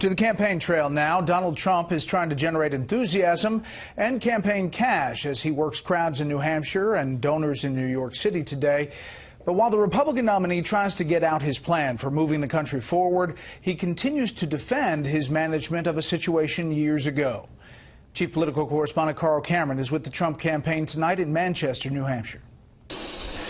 To the campaign trail now. Donald Trump is trying to generate enthusiasm and campaign cash as he works crowds in New Hampshire and donors in New York City today. But while the Republican nominee tries to get out his plan for moving the country forward, he continues to defend his management of a situation years ago. Chief political correspondent Carl Cameron is with the Trump campaign tonight in Manchester, New Hampshire.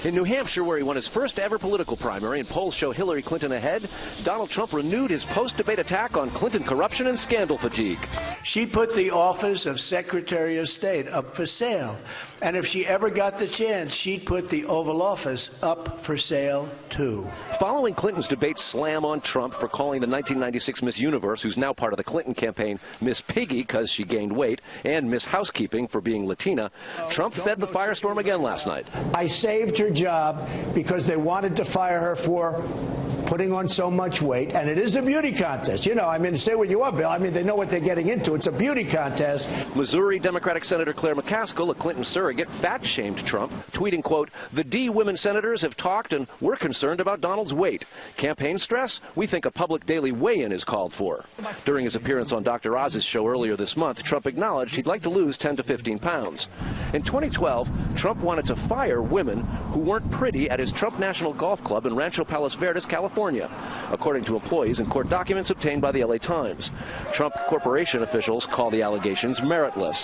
In New Hampshire, where he won his first ever political primary and polls show Hillary Clinton ahead, Donald Trump renewed his post-debate attack on Clinton corruption and scandal fatigue. She put the office of Secretary of State up for sale. And if she ever got the chance, she'd put the Oval Office up for sale, too. Following Clinton's debate slam on Trump for calling the 1996 Miss Universe, who's now part of the Clinton campaign, Miss Piggy because she gained weight, and Miss Housekeeping for being Latina, Trump fed the firestorm again last night. I saved her job because they wanted to fire her for putting on so much weight, and it is a beauty contest. You know, I mean, say what you want, Bill. I mean, they know what they're getting into. It's a beauty contest. Missouri Democratic Senator Claire McCaskill, a Clinton surrogate, fat-shamed Trump, tweeting, quote, "The D women senators have talked and we're concerned about Donald's weight. Campaign stress? We think a public daily weigh-in is called for." During his appearance on Dr. Oz's show earlier this month, Trump acknowledged he'd like to lose 10 to 15 pounds. In 2012, Trump wanted to fire women who weren't pretty at his Trump National Golf Club in Rancho Palos Verdes, California, according to employees and court documents obtained by the LA Times. Trump Corporation officials call the allegations meritless.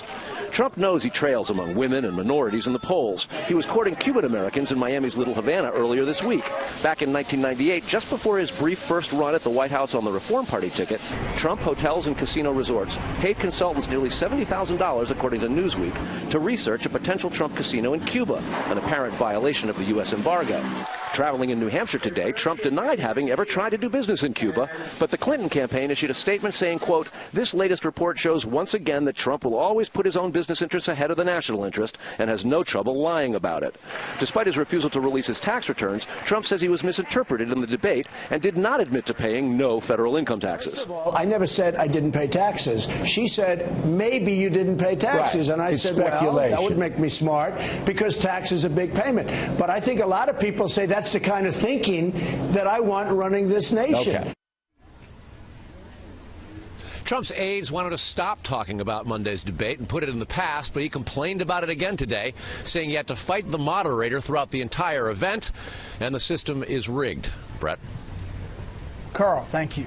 Trump knows he trails among women and minorities in the polls. He was courting Cuban Americans in Miami's Little Havana earlier this week. Back in 1998, just before his brief first run at the White House on the Reform Party ticket, Trump Hotels and Casino Resorts paid consultants nearly $70,000, according to Newsweek, to research a potential Trump casino in Cuba, an apparent violation of the U.S. embargo. Traveling in New Hampshire today, Trump denied having ever tried to do business in Cuba, but the Clinton campaign issued a statement saying, quote, "This latest report shows once again that Trump will always put his own business interests ahead of the national interest and has no trouble lying about it." Despite his refusal to release his tax returns, Trump says he was misinterpreted in the debate and did not admit to paying no federal income taxes. First of all, I never said I didn't pay taxes. She said, maybe you didn't pay taxes. Right. And I said, well, that would make me smart because tax is a big payment. But I think a lot of people say that's the kind of thinking that I want running this nation. Okay. Trump's aides wanted to stop talking about Monday's debate and put it in the past, but he complained about it again today, saying he had to fight the moderator throughout the entire event, and the system is rigged. Brett? Carl, thank you.